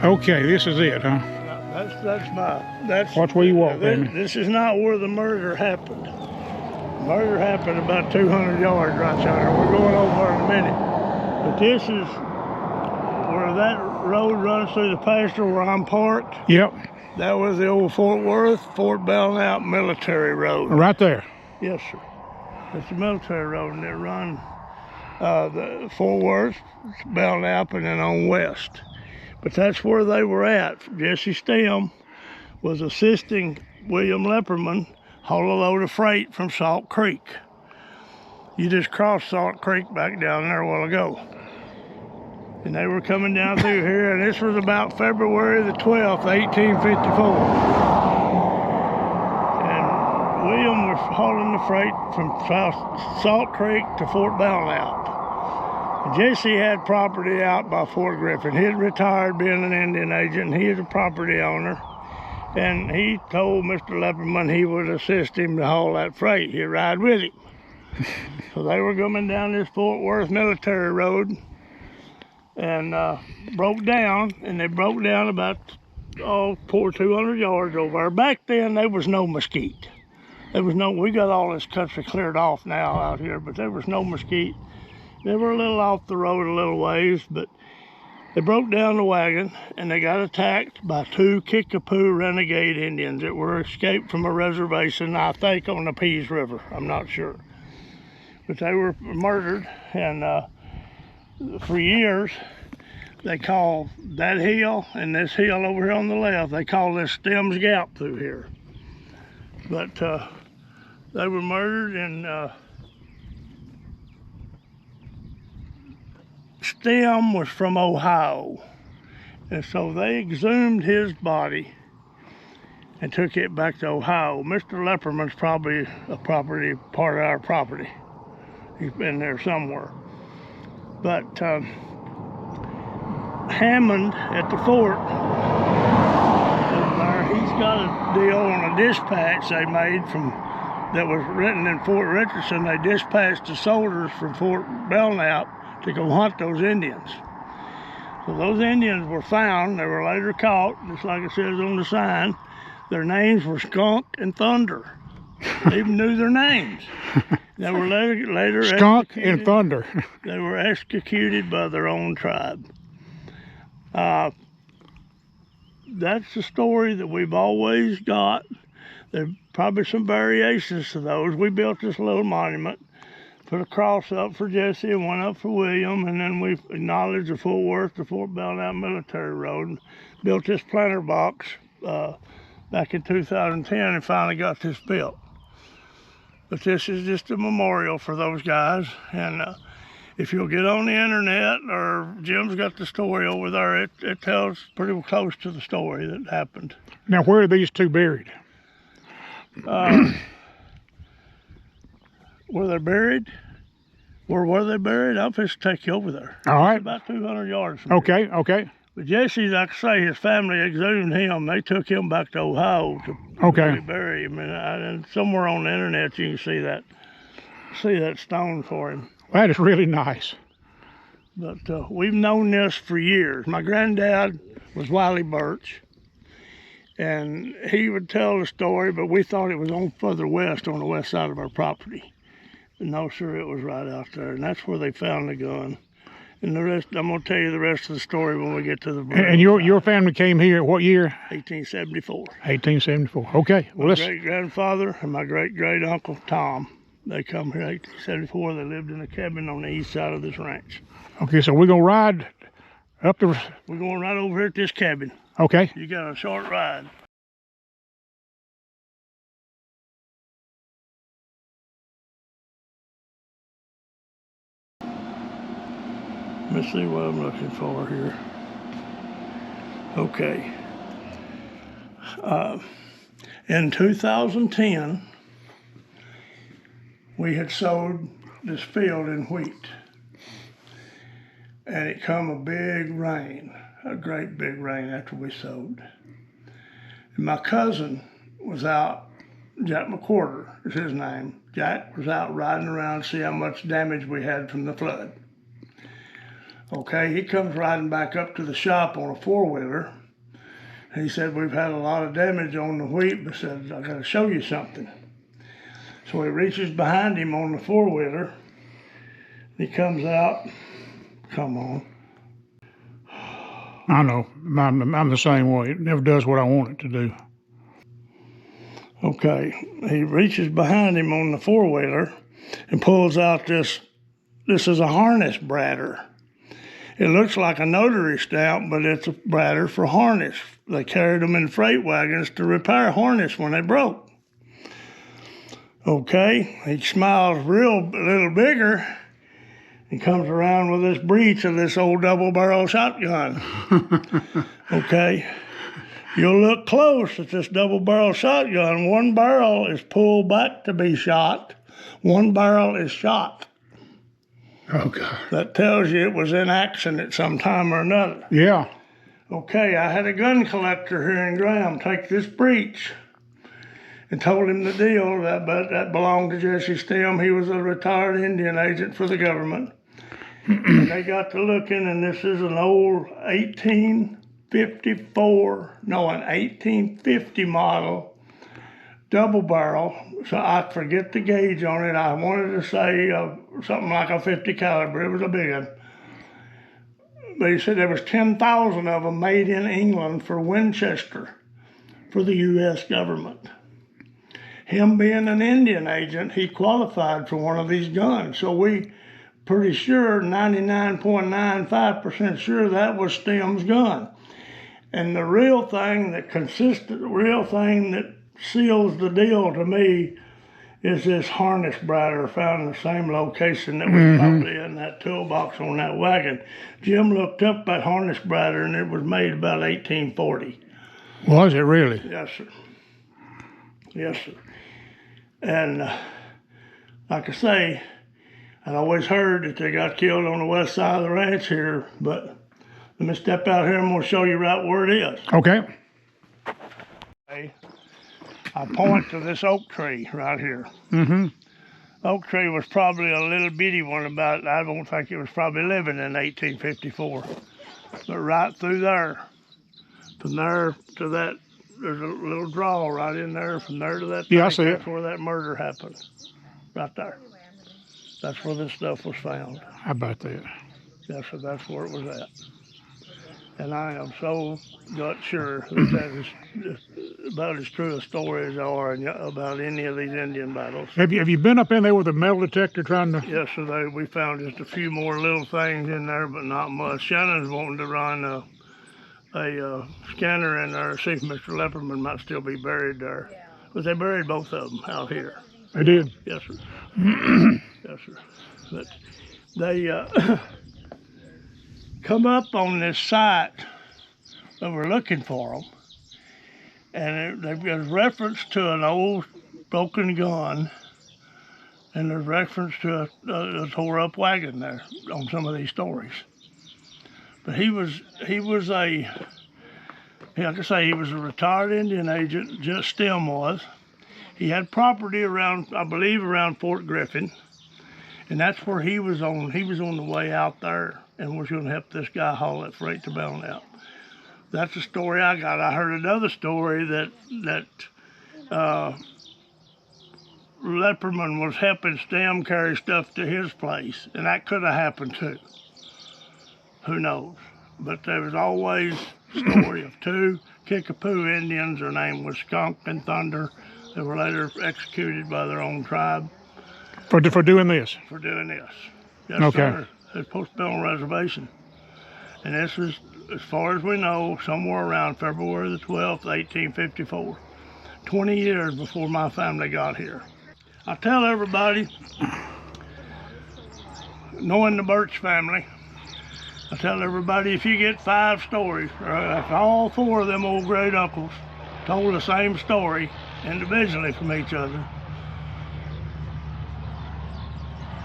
Okay, this is it, huh? That's Watch where you walk, baby. This is not where the murder happened. The murder happened about 200 yards right there. We're going over in a minute. But this is where that road runs through the pasture where I'm parked. Yep. That was the old Fort Worth, Fort Belknap military road. Right there. Yes, sir. It's a military road, and it runs the Fort Worth, Belknap, and then on west. But that's where they were at. Jesse Stem was assisting William Lepperman haul a load of freight from Salt Creek. You just crossed Salt Creek back down there a while ago. And they were coming down through here, and this was about February the 12th, 1854. And William was hauling the freight from Salt Creek to Fort Belknap. Jesse had property out by Fort Griffin. He had retired being an Indian agent, and he is a property owner. And he told Mr. Lepperman he would assist him to haul that freight. He'd ride with him. So they were coming down this Fort Worth military road and broke down. And they broke down about, poor 200 yards over there. Back then, there was no mesquite. We got all this country cleared off now out here, but there was no mesquite. They were a little off the road a little ways, but they broke down the wagon and they got attacked by 2 Kickapoo renegade Indians that were escaped from a reservation, I think on the Pease River. I'm not sure. But they were murdered, and for years they called that hill and this hill over here on the left, they call this Stem's Gap through here. But they were murdered, and Stem was from Ohio, and so they exhumed his body and took it back to Ohio. Mr. Lepperman's probably part of our property. He's been there somewhere. But Hammond at the fort over there, he's got a deal on a dispatch they made that was written in Fort Richardson. They dispatched the soldiers from Fort Belknap to go hunt those Indians. So those Indians were found. They were later caught, just like it says on the sign. Their names were Skunk and Thunder. They even knew their names. They were later Skunk and Thunder. They were executed by their own tribe. That's the story that we've always got. There's probably some variations to those. We built this little monument, put a cross up for Jesse and one up for William, and then we acknowledged the Fort Worth to Fort Belknap military road, and built this planter box back in 2010 and finally got this built. But this is just a memorial for those guys, and if you'll get on the internet, or Jim's got the story over there, it tells pretty close to the story that happened. Now, where are these 2 buried? Were they buried? Where were they buried? I'll just take you over there. All right. It's about 200 yards from Okay, here. okay. But Jesse, like I say, his family exhumed him. They took him back to Ohio to bury him. And somewhere on the internet you can see that stone for him. That is really nice. But we've known this for years. My granddad was Wiley Burch, and he would tell the story, but we thought it was on further west, on the west side of our property. But no, sir, it was right out there, and that's where they found the gun. And the rest, I'm going to tell you the rest of the story when we get to the burial. And your family came here what year? 1874. 1874. Okay. Well, my great-grandfather and my great-great-uncle Tom, they come here in 1874. They lived in a cabin on the east side of this ranch. Okay, so we're going to ride up the... We're going right over here at this cabin. Okay. You got a short ride. Let me see what I'm looking for here. Okay. In 2010, we had sowed this field in wheat. And it come a big rain, a great big rain after we sowed. And my cousin was out, Jack McWhorter is his name. Jack was out riding around to see how much damage we had from the flood. Okay, he comes riding back up to the shop on a four-wheeler. He said, we've had a lot of damage on the wheat, but said, I gotta show you something. So he reaches behind him on the four-wheeler. He comes out, come on. I know, I'm the same way. It never does what I want it to do. Okay, he reaches behind him on the four-wheeler and pulls out this is a harness bradder. It looks like a notary stamp, but it's a bradder for harness. They carried them in freight wagons to repair harness when they broke. Okay, he smiles a little bigger and comes around with this breech of this old double-barrel shotgun. Okay, you'll look close at this double-barrel shotgun. One barrel is pulled back to be shot. One barrel is shot. Oh, God. That tells you it was in action at some time or another. Yeah. Okay, I had a gun collector here in Graham take this breech and told him the deal that belonged to Jesse Stem. He was a retired Indian agent for the government. And they got to looking, and this is an old 1850 model double barrel. So I forget the gauge on it. I wanted to say something like a 50 caliber. It was a big one. But he said there was 10,000 of them made in England for Winchester for the U.S. government. Him being an Indian agent, he qualified for one of these guns. So we pretty sure, 99.95% sure that was Stem's gun. And the real thing that seals the deal to me is this harness bradder found in the same location that was probably in that toolbox on that wagon. Jim looked up that harness bradder, and it was made about 1840. Was it really? Yes, sir. Yes, sir. And like I say, I'd always heard that they got killed on the west side of the ranch here, but let me step out here and I'm going to show you right where it is. Okay. I point to this oak tree right here. Mm-hmm. Oak tree was probably a little bitty one about, I don't think it was probably living in 1854. But right through there, from there to that, there's a little draw right in there. From there to that, yeah, I see that's it. where that murder happened. Right there. That's where this stuff was found. How about that? Yes, so that's where it was at. And I am so gut sure that is about as true a story as there are about any of these Indian battles. Have you been up in there with a metal detector trying to? Yes, sir. We found just a few more little things in there, but not much. Shannon's wanting to run a scanner in there, see if Mr. Lepperman might still be buried there. But they buried both of them out here. They did? Yes, sir. Yes, sir. But they come up on this site that we're looking for them, and there's reference to an old broken gun, and there's reference to a tore up wagon there on some of these stories. But he was like I say, he was a retired Indian agent, just Stem was. He had property around, I believe, around Fort Griffin, and that's where he was on. He was on the way out there and was going to help this guy haul that freight to Belknap. That's the story I got. I heard another story that Lepperman was helping Stem carry stuff to his place, and that could have happened too. Who knows? But there was always a story of two Kickapoo Indians. Their name was Skunk and Thunder. They were later executed by their own tribe. For doing this? For doing this. Yes, okay. Sir. It's supposed to be on a reservation. And this was, as far as we know, somewhere around February the 12th, 1854. 20 years before my family got here. I tell everybody, knowing the Burch family, I tell everybody if you get 5 stories, or if all 4 of them old great uncles told the same story individually from each other,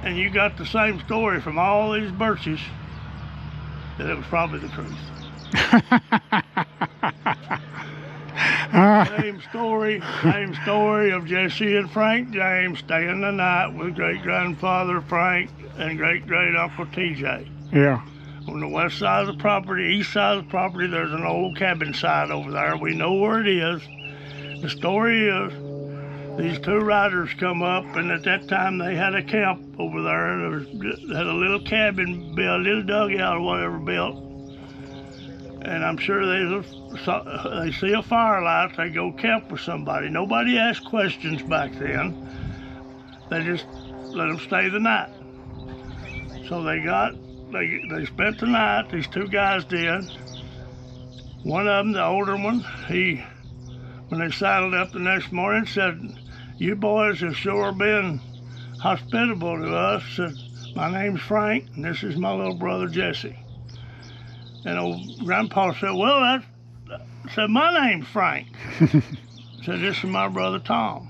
and you got the same story from all these Burches, that it was probably the truth. Same story of Jesse and Frank James staying the night with great-grandfather Frank and great-great-uncle TJ. Yeah. On the west side of the property, east side of the property, there's an old cabin site over there. We know where it is. The story is these two riders come up, and at that time they had a camp over there. They had a little cabin built, a little dugout or whatever built. And I'm sure they see a firelight, they go camp with somebody. Nobody asked questions back then. They just let them stay the night. So they spent the night, these two guys did. One of them, the older one, when they saddled up the next morning, said, "You boys have sure been hospitable to us." Said, "My name's Frank, and this is my little brother Jesse." And old Grandpa said, "Well, said, my name's Frank." Said, "This is my brother Tom."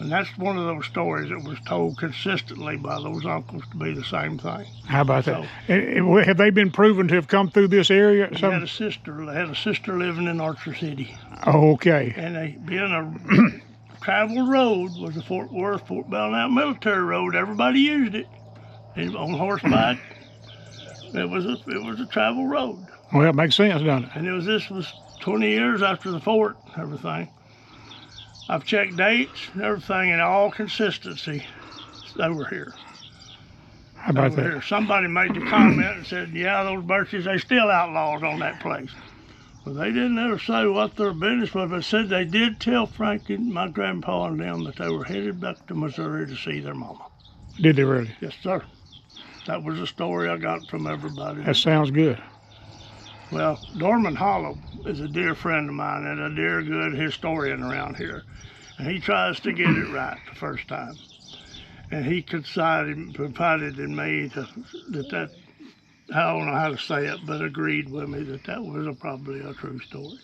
And that's one of those stories that was told consistently by those uncles to be the same thing. How about that? Have they been proven to have come through this area? They had a sister living in Archer City. Oh, okay. And being a traveled road was the Fort Worth, Fort Belknap Military Road. Everybody used it. And on horseback. It was a travel road. Well, it makes sense, doesn't it? And this was 20 years after the fort, everything. I've checked dates and everything, and all consistency, they were here. How about that? Here. Somebody made the comment and said, "Yeah, those Burches, they still outlaws on that place." Well, they didn't ever say what their business was, but said they did tell Frank and my grandpa and them that they were headed back to Missouri to see their mama. Did they really? Yes, sir. That was a story I got from everybody. That sounds good. Well, Dorman Hollow is a dear friend of mine and a dear good historian around here. And he tries to get it right the first time. And he confided in me that I don't know how to say it, but agreed with me that was probably a true story.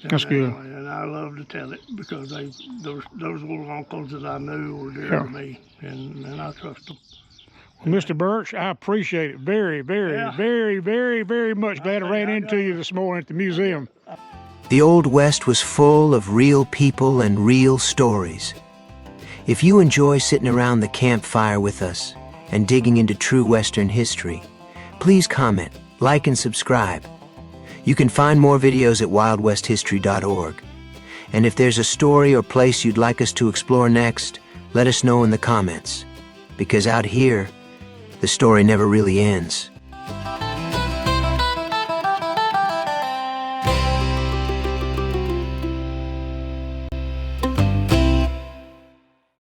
That's good. And I love to tell it because those little uncles that I knew were dear to me, and I trust them. Well, Mr. Burch, I appreciate it very, very, very, very, very much. Glad I ran into you this morning at the museum. The Old West was full of real people and real stories. If you enjoy sitting around the campfire with us and digging into true Western history, please comment, like, and subscribe. You can find more videos at wildwesthistory.org. And if there's a story or place you'd like us to explore next, let us know in the comments. Because out here, the story never really ends.